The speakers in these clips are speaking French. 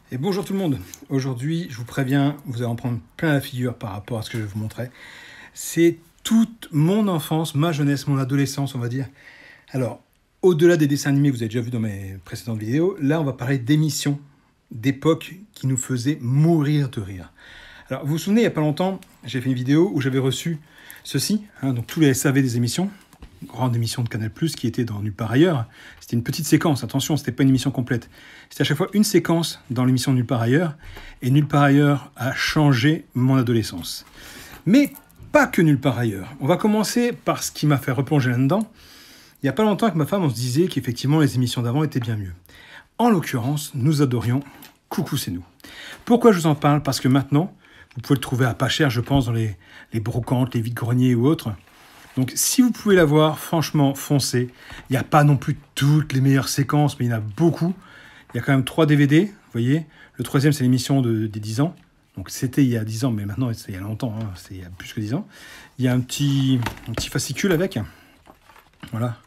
Et bonjour tout le monde. Aujourd'hui, je vous préviens, vous allez en prendre plein la figure par rapport à ce que je vais vous montrer. C'est toute mon enfance, ma jeunesse, mon adolescence, on va dire. Alors, au-delà des dessins animés que vous avez déjà vus dans mes précédentes vidéos, là, on va parler d'émissions d'époque qui nous faisaient mourir de rire. Alors, vous vous souvenez, il n'y a pas longtemps, j'ai fait une vidéo où j'avais reçu ceci, donc tous les SAV des émissions, grande émission de Canal+, qui était dans Nulle part ailleurs. C'était une petite séquence, attention, c'était pas une émission complète. C'était à chaque fois une séquence dans l'émission Nulle part ailleurs, et Nulle part ailleurs a changé mon adolescence. Mais pas que Nulle part ailleurs. On va commencer par ce qui m'a fait replonger là-dedans. Il y a pas longtemps avec ma femme, on se disait qu'effectivement les émissions d'avant étaient bien mieux. En l'occurrence, nous adorions Coucou c'est nous. Pourquoi je vous en parle? Parce que maintenant, vous pouvez le trouver à pas cher, je pense, dans les brocantes, les vides-greniers ou autres. Donc, si vous pouvez la voir, franchement, foncez. Il n'y a pas non plus toutes les meilleures séquences, mais il y en a beaucoup. Il y a quand même 3 DVD, vous voyez. Le 3e, c'est l'émission des 10 ans. Donc, c'était il y a 10 ans, mais maintenant, c'est il y a longtemps. C'est il y a plus que 10 ans. Il y a un petit fascicule avec. Voilà.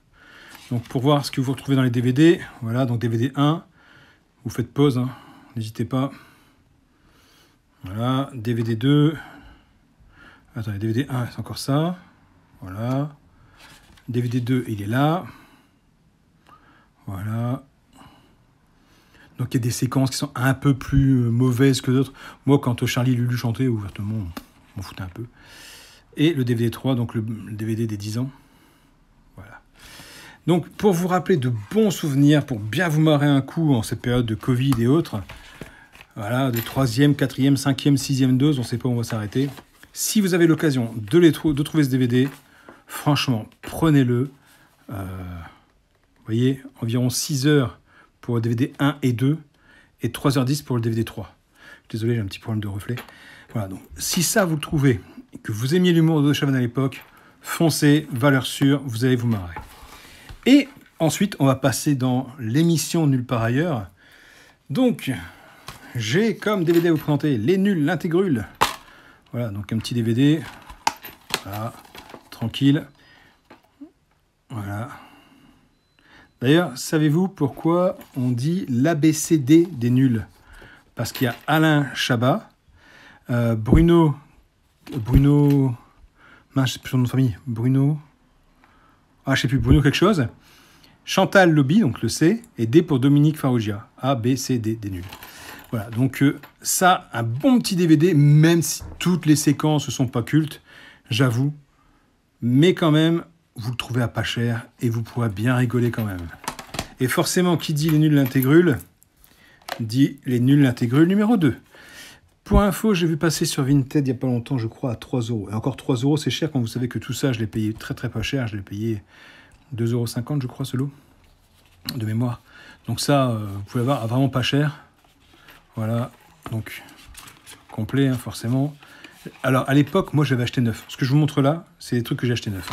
Donc, pour voir ce que vous retrouvez dans les DVD, voilà. Donc, DVD 1, vous faites pause, n'hésitez pas. Voilà. DVD 2. Attendez, DVD 1, c'est encore ça. Voilà. DVD 2, il est là. Voilà. Donc il y a des séquences qui sont un peu plus mauvaises que d'autres. Moi, quand Charlie et Lulu chantaient, ouvertement, on m'en foutait un peu. Et le DVD 3, donc le DVD des 10 ans. Voilà. Donc pour vous rappeler de bons souvenirs, pour bien vous marrer un coup en cette période de Covid et autres, voilà, de 3e, 4e, 5e, 6e dose, on ne sait pas où on va s'arrêter. Si vous avez l'occasion de trouver ce DVD, franchement, prenez-le. Vous voyez, environ 6 heures pour le DVD 1 et 2 et 3h10 pour le DVD 3. Désolé, j'ai un petit problème de reflet. Voilà, donc si ça vous le trouvez et que vous aimiez l'humour de Chavannes à l'époque, foncez, valeur sûre, vous allez vous marrer. Et ensuite, on va passer dans l'émission Nulle part ailleurs. Donc, j'ai comme DVD à vous présenter Les Nuls, l'Intégrule. Voilà, donc un petit DVD. Voilà, tranquille. Voilà. D'ailleurs, savez-vous pourquoi on dit l'ABCD des nuls? Parce qu'il y a Alain Chabat, Bruno, mince, je sais plus son nom de famille, Bruno quelque chose, Chantal Lobby, donc le C, et D pour Dominique Farrugia, A, B, C, D, des nuls. Voilà, donc ça, un bon petit DVD, même si toutes les séquences ne sont pas cultes, j'avoue, mais quand même, vous le trouvez à pas cher et vous pourrez bien rigoler quand même. Et forcément, qui dit Les Nuls l'Intégrule, dit Les Nuls l'Intégrule numéro 2. Pour info, j'ai vu passer sur Vinted il n'y a pas longtemps, je crois, à 3 €. Et encore 3 €, c'est cher quand vous savez que tout ça, je l'ai payé très très pas cher. Je l'ai payé 2,50 €, je crois, ce lot, de mémoire. Donc ça, vous pouvez avoir à vraiment pas cher. Voilà, donc complet, forcément. Alors, à l'époque, moi, j'avais acheté neuf. Ce que je vous montre là, c'est les trucs que j'ai acheté neuf.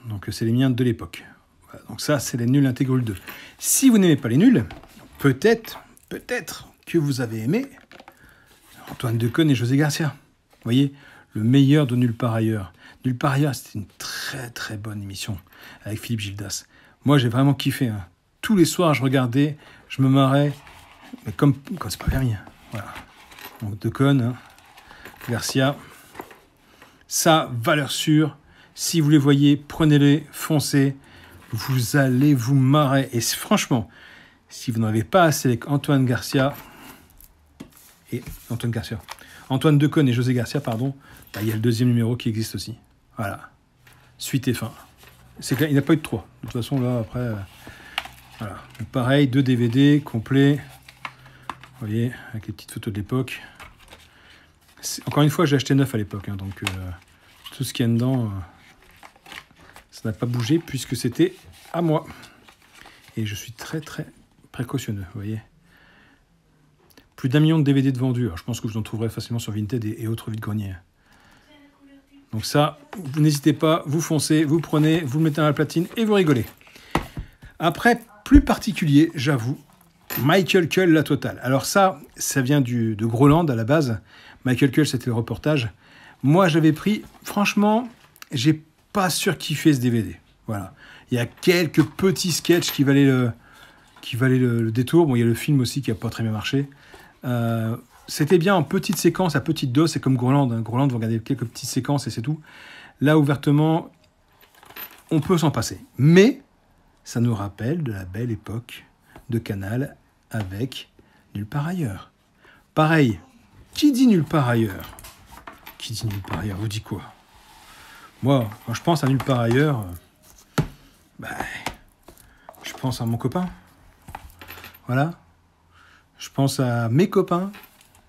Donc, c'est les miens de l'époque. Voilà, donc ça, c'est les Nuls Intégrule 2. Si vous n'aimez pas les nuls, peut-être que vous avez aimé Antoine Decaune et José Garcia. Vous voyez, le meilleur de Nulle part ailleurs. Nulle part ailleurs, c'était une très très bonne émission avec Philippe Gildas. Moi, j'ai vraiment kiffé. Tous les soirs, je regardais, je me marrais, mais comme quand c'est pas permis. Voilà. Donc Decaune, Garcia. Ça, valeur sûre. Si vous les voyez, prenez-les, foncez. Vous allez vous marrer. Et franchement, si vous n'en avez pas assez avec Antoine Decaune et José Garcia, pardon, il y a le 2e numéro qui existe aussi. Voilà. Suite et fin. C'est clair, il n'y a pas eu de 3. De toute façon, là, après, voilà. Donc, pareil, 2 DVD complets. Vous voyez, avec les petites photos de l'époque. Encore une fois, j'ai acheté 9 à l'époque, donc tout ce qu'il y a dedans, ça n'a pas bougé puisque c'était à moi. Et je suis très très précautionneux, vous voyez. Plus d'1 million de DVD de vendus. Alors, je pense que vous en trouverez facilement sur Vinted et autres vides-greniers. Donc ça, vous n'hésitez pas, vous foncez, vous prenez, vous le mettez dans la platine et vous rigolez. Après, plus particulier, j'avoue, Michael Cull, la totale. Alors ça vient de Groland à la base. Michael Cull, c'était le reportage. Moi, j'avais pris, franchement, j'ai pas surkiffé ce DVD. Voilà. Il y a quelques petits sketchs qui valaient qui valait le détour. Bon, il y a le film aussi qui n'a pas très bien marché. C'était bien en petite séquence, à petite dose, c'est comme Groland. Hein. Groland, vous regardez quelques petites séquences et c'est tout. Là, ouvertement, on peut s'en passer. Mais ça nous rappelle de la belle époque de Canal avec Nulle part ailleurs. Pareil, qui dit Nulle part ailleurs? Qui dit Nulle part ailleurs vous dit quoi? Moi, quand je pense à Nulle part ailleurs, je pense à mon copain. Voilà. Je pense à mes copains.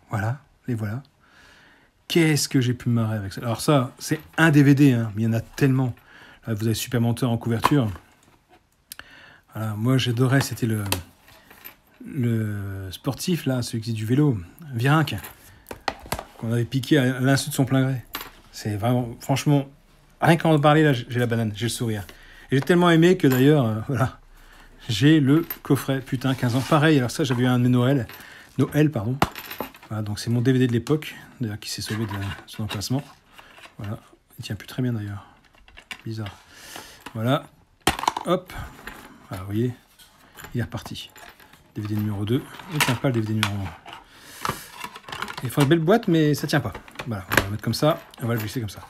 Voilà, les voilà. Qu'est-ce que j'ai pu me marrer avec ça? Alors ça, c'est un DVD, hein, mais il y en a tellement. Là, vous avez Super Menteur en couverture. Voilà, moi, j'adorais, c'était le sportif, là, celui qui faisait du vélo, Virenque, qu'on avait piqué à l'insu de son plein gré. C'est vraiment, franchement, rien qu'en parler, là, j'ai la banane, j'ai le sourire. Et j'ai tellement aimé que d'ailleurs, voilà, j'ai le coffret, putain, 15 ans. Pareil, alors ça, j'avais eu un de mes Noël, pardon. Voilà, donc c'est mon DVD de l'époque, d'ailleurs, qui s'est sauvé de son emplacement. Voilà, il tient plus très bien d'ailleurs. Bizarre. Voilà, hop, voilà, vous voyez, il est reparti. DVD numéro 2, il ne tient pas le DVD numéro 1. Il faut une belle boîte, mais ça ne tient pas. Voilà, on va le mettre comme ça, on va le glisser comme ça.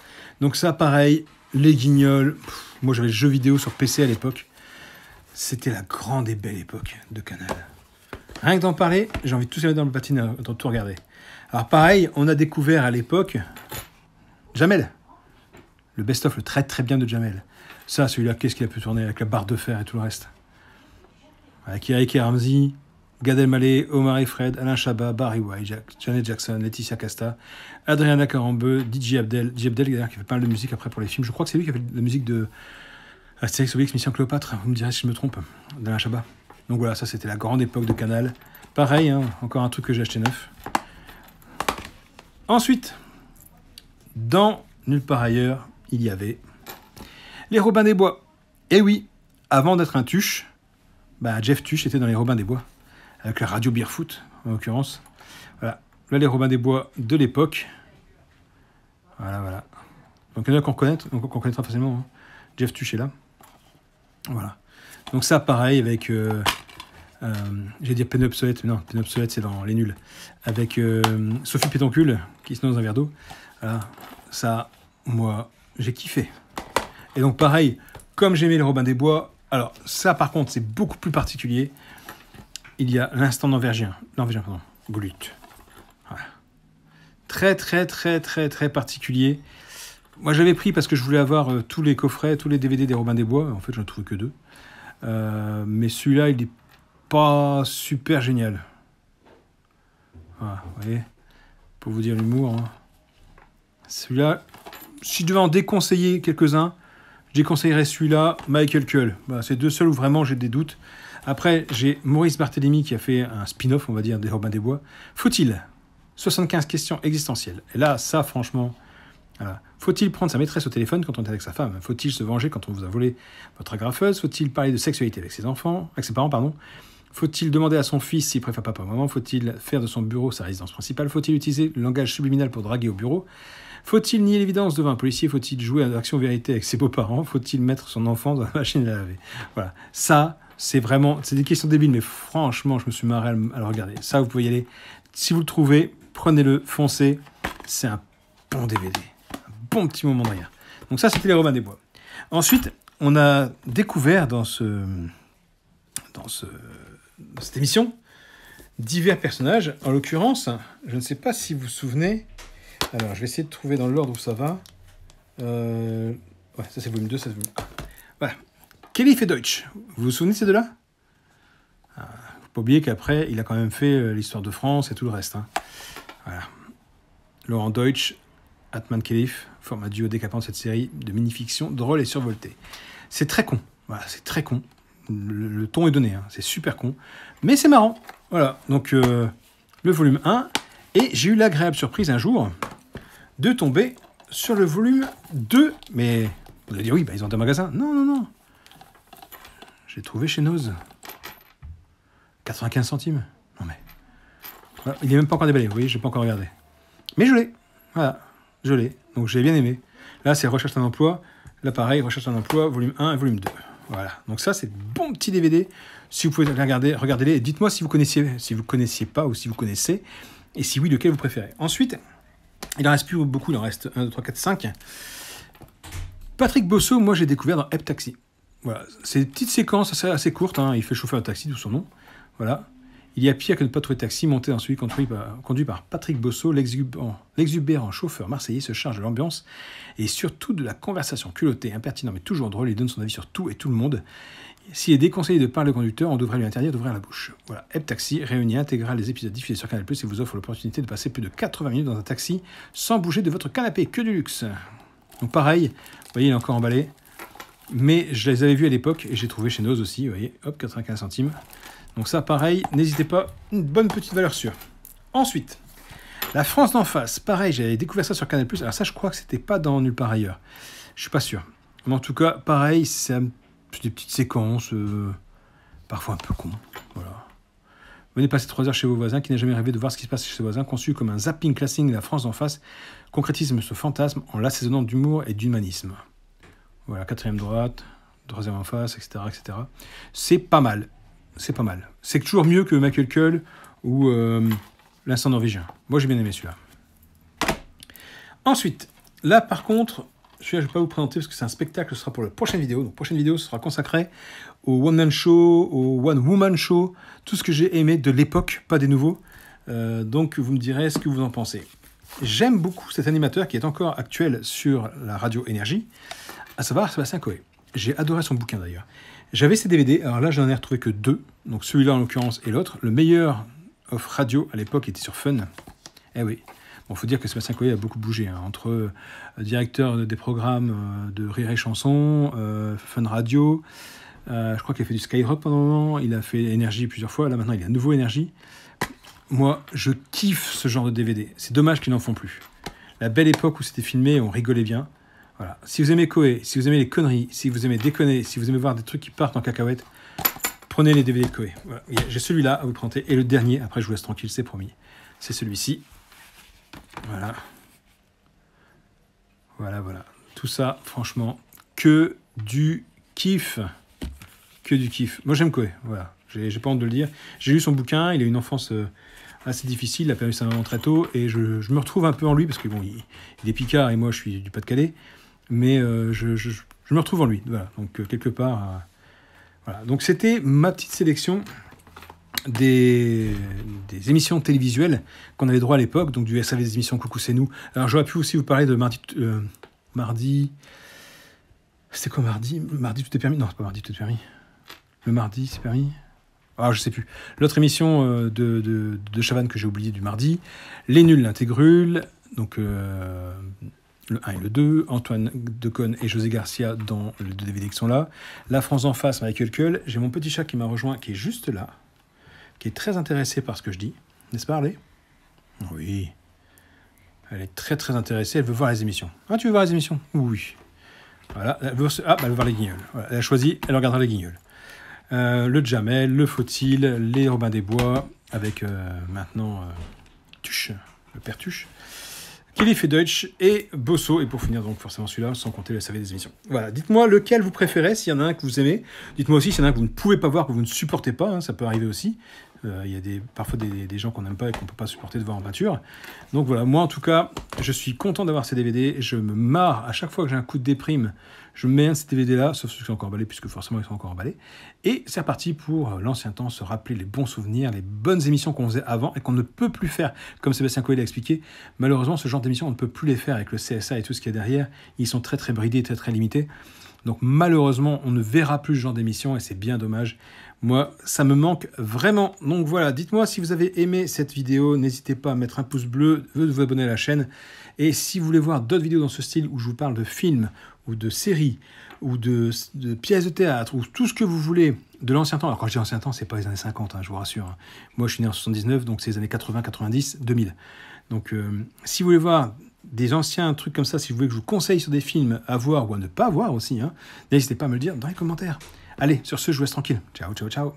Donc ça, pareil, les Guignols. Moi, j'avais le jeu vidéo sur PC à l'époque. C'était la grande et belle époque de Canal. Rien que d'en parler, j'ai envie de tous aller dans le patine, de tout regarder. Alors pareil, on a découvert à l'époque Jamel. Le best-of, le très très bien de Jamel. Ça, celui-là, qu'est-ce qu'il a pu tourner avec la barre de fer et tout le reste. Avec Eric et Ramsey, Gad Elmaleh, Omar et Fred, Alain Chabat, Barry White, Janet Jackson, Laetitia Casta, Adriana Carambeu, DJ Abdel. DJ Abdel, d'ailleurs, qui fait pas mal de musique après pour les films. Je crois que c'est lui qui a fait la musique de Astérix, Obélix, Mission Cléopâtre. Vous me direz si je me trompe, d'Alain Chabat. Donc voilà, ça c'était la grande époque de Canal. Pareil, hein, encore un truc que j'ai acheté neuf. Ensuite, dans Nulle part ailleurs, il y avait les Robins des Bois. Et oui, avant d'être un Tuche, Jeff Tuche était dans les Robins des Bois, avec la radio Beerfoot, en l'occurrence. Voilà, là les Robins des Bois de l'époque. Voilà. Donc il y en a qu'on connaîtra facilement. Hein. Jeff Tuche est là. Voilà. Donc ça, pareil, avec... j'ai dit peine obsolète, mais non, peine obsolète, c'est dans Les Nuls. Avec Sophie Pétoncule, qui se noie dans un verre d'eau. Voilà. Ça, moi, j'ai kiffé. Et donc, pareil, comme j'aimais les Robins des Bois, alors ça, par contre, c'est beaucoup plus particulier. Il y a l'instant d'Anvergien, Glut. Voilà. Très, très, très, très, très particulier. Moi, j'avais pris parce que je voulais avoir tous les coffrets, tous les DVD des Robins des Bois. En fait, j'en ai trouvé que 2. Mais celui-là, il est pas super génial. Voilà, vous voyez, pour vous dire l'humour. Hein. Celui-là, si je devais en déconseiller quelques-uns, je déconseillerais celui-là, Michael Kull. Voilà, c'est 2 seuls où vraiment j'ai des doutes. Après, j'ai Maurice Barthélémy qui a fait un spin-off, on va dire, des Robins des Bois. Faut-il 75 questions existentielles. Et là, ça, franchement... Voilà. Faut-il prendre sa maîtresse au téléphone quand on est avec sa femme? Faut-il se venger quand on vous a volé votre agrafeuse? Faut-il parler de sexualité avec ses parents, pardon? Faut-il demander à son fils s'il préfère papa ou maman? Faut-il faire de son bureau sa résidence principale? Faut-il utiliser le langage subliminal pour draguer au bureau? Faut-il nier l'évidence devant un policier? Faut-il jouer à l'action-vérité avec ses beaux-parents? Faut-il mettre son enfant dans la machine à laver? Voilà. Ça, c'est vraiment... C'est des questions débiles, mais franchement, je me suis marré à le regarder. Ça, vous pouvez y aller. Si vous le trouvez, prenez-le, foncez. C'est un bon DVD. Bon petit moment de rien. Donc ça, c'était les Robins des Bois. Ensuite, on a découvert dans cette émission divers personnages. En l'occurrence, je ne sais pas si vous vous souvenez. Alors, je vais essayer de trouver dans l'ordre où ça va. Ouais, ça c'est le volume 2, ça c'est le volume 1. Voilà. Kelly et Deutsch. Vous vous souvenez de ces deux-là? Faut pas oublier qu'après, il a quand même fait l'histoire de France et tout le reste. Hein. Voilà. Laurent Deutsch, Atman Khelif, forme un duo décapant de cette série de mini-fiction drôle et survoltée. C'est très con. Voilà, c'est très con. Le ton est donné, hein. C'est super con. Mais c'est marrant. Voilà, donc le volume 1. Et j'ai eu l'agréable surprise un jour de tomber sur le volume 2. Mais vous allez dire, oui, ils ont un magasin. Non. J'ai trouvé chez Noz. 95 centimes. Non mais... Voilà, il n'est même pas encore déballé, vous voyez, je n'ai pas encore regardé. Mais je l'ai. Voilà, je l'ai. Donc j'ai bien aimé. Là, c'est Recherche d'un emploi. Là, pareil, Recherche d'un emploi, volume 1 et volume 2. Voilà, donc ça c'est bon petit DVD. Si vous pouvez regarder, regardez-les et dites-moi si vous connaissiez pas ou si vous connaissez, et si oui, lequel vous préférez. Ensuite, il en reste plus beaucoup, il en reste 1, 2, 3, 4, 5. Patrick Bosso, moi j'ai découvert dans Hep Taxi. Voilà, c'est une petite séquence assez courte, hein. Il fait chauffeur de taxi, d'où son nom. Voilà. Il y a pire que ne pas trouver de taxi, monté dans celui conduit par Patrick Bosso, l'exubérant chauffeur marseillais se charge de l'ambiance et surtout de la conversation culottée, impertinent mais toujours drôle. Il donne son avis sur tout et tout le monde. S'il est déconseillé de parler au conducteur, on devrait lui interdire d'ouvrir la bouche. Voilà, Hep Taxi réunit intégrale les épisodes diffusés sur Canal+ et vous offre l'opportunité de passer plus de 80 minutes dans un taxi sans bouger de votre canapé, que du luxe. Donc pareil, vous voyez, il est encore emballé, mais je les avais vus à l'époque et j'ai trouvé chez Noz aussi, vous voyez, hop, 95 centimes. Donc ça, pareil, n'hésitez pas, une bonne petite valeur sûre. Ensuite, La France d'en face, pareil, j'avais découvert ça sur Canal+. Alors ça, je crois que c'était pas dans Nulle part ailleurs. Je suis pas sûr. Mais en tout cas, pareil, c'est des petites séquences, parfois un peu con. Voilà. Venez passer 3 heures chez vos voisins, qui n'a jamais rêvé de voir ce qui se passe chez ses voisins, conçu comme un zapping classique de La France d'en face, concrétise ce fantasme en l'assaisonnant d'humour et d'humanisme. Voilà, 4e droite, 3e en face, etc., etc. C'est pas mal. C'est pas mal. C'est toujours mieux que Michael Cull ou L'Instant norvégien. Moi, j'ai bien aimé celui-là. Ensuite, là, par contre, celui-là, je ne vais pas vous présenter parce que c'est un spectacle, ce sera pour la prochaine vidéo. Donc, prochaine vidéo, ce sera consacré au One Man Show, au One Woman Show, tout ce que j'ai aimé de l'époque, pas des nouveaux. Donc, vous me direz ce que vous en pensez. J'aime beaucoup cet animateur qui est encore actuel sur la radio Énergie, à savoir Sébastien Coé. J'ai adoré son bouquin d'ailleurs. J'avais ses DVD, alors là, j'en ai retrouvé que 2. Donc, celui-là en l'occurrence et l'autre. Le meilleur off radio à l'époque était sur Fun. Eh oui. Bon, faut dire que Sébastien Coé a beaucoup bougé, hein, entre directeur des programmes de Rire et Chanson, Fun Radio, je crois qu'il a fait du Skyrock pendant un moment, il a fait Énergie plusieurs fois, là maintenant il a à nouveau Énergie. Moi, je kiffe ce genre de DVD. C'est dommage qu'ils n'en font plus. La belle époque où c'était filmé, on rigolait bien. Voilà. Si vous aimez Coé, si vous aimez les conneries, si vous aimez déconner, si vous aimez voir des trucs qui partent en cacahuète, prenez les DVD de Coé. Voilà. J'ai celui-là à vous présenter. Et le dernier, après je vous laisse tranquille, c'est promis. C'est celui-ci. Voilà. Voilà, voilà. Tout ça, franchement, que du kiff. Que du kiff. Moi, j'aime Coé. Voilà. J'ai pas honte de le dire. J'ai lu son bouquin. Il a une enfance assez difficile. Il a perdu sa maman très tôt. Et je me retrouve un peu en lui parce que bon, il est picard et moi, je suis du Pas-de-Calais. Mais je me retrouve en lui. Voilà. Donc, quelque part... voilà. Donc, c'était ma petite sélection des émissions télévisuelles qu'on avait droit à l'époque, donc du SAV, des émissions Coucou c'est nous. Alors j'aurais pu aussi vous parler de mardi... C'était quoi mardi? Mardi tout est permis? Non, c'est pas mardi tout est permis. Le mardi c'est permis? Ah, je sais plus. L'autre émission de Chavannes que j'ai oublié du mardi. Les Nuls, l'Intégrule, donc le 1 et le 2. Antoine Decaune et José Garcia dans les 2 DVD qui sont là. La France en face, Michael Cull. J'ai mon petit chat qui m'a rejoint, qui est juste là, qui est très intéressée par ce que je dis. N'est-ce pas, Harley? Oui. Elle est très très intéressée, elle veut voir les émissions. Ah, tu veux voir les émissions? Oui. Voilà. Elle veut voir les Guignols. Voilà. Elle a choisi, elle regardera les Guignols. Le Jamel, le Faut-il, les Robin des Bois, avec maintenant Tuche, le père Tuche. Kelly fait Deutsch et Bosso, et pour finir donc forcément celui-là, sans compter le SAV des émissions. Voilà, dites-moi lequel vous préférez, s'il y en a un que vous aimez. Dites-moi aussi s'il y en a un que vous ne pouvez pas voir, que vous ne supportez pas, hein, ça peut arriver aussi. Il y a parfois des gens qu'on n'aime pas et qu'on ne peut pas supporter de voir en peinture. Donc voilà, moi en tout cas, je suis content d'avoir ces DVD. Je me marre à chaque fois que j'ai un coup de déprime. Je me mets un de ces DVD-là, sauf ceux qui sont encore emballés, puisque forcément ils sont encore emballés. Et c'est reparti pour l'ancien temps, se rappeler les bons souvenirs, les bonnes émissions qu'on faisait avant et qu'on ne peut plus faire. Comme Sébastien Coé l'a expliqué, malheureusement, ce genre d'émissions, on ne peut plus les faire avec le CSA et tout ce qu'il y a derrière. Ils sont très très bridés, très très limités. Donc malheureusement, on ne verra plus ce genre d'émission et c'est bien dommage. Moi, ça me manque vraiment. Donc voilà, dites-moi si vous avez aimé cette vidéo. N'hésitez pas à mettre un pouce bleu, de vous abonner à la chaîne. Et si vous voulez voir d'autres vidéos dans ce style où je vous parle de films ou de séries ou de pièces de théâtre ou tout ce que vous voulez de l'ancien temps. Alors quand je dis ancien temps, c'est pas les années 50, hein, je vous rassure. Hein. Moi, je suis né en 79, donc c'est les années 80, 90, 2000. Donc si vous voulez voir des anciens trucs comme ça, si vous voulez que je vous conseille sur des films à voir ou à ne pas voir aussi, hein, n'hésitez pas à me le dire dans les commentaires. Allez, sur ce, je vous laisse tranquille. Ciao, ciao, ciao.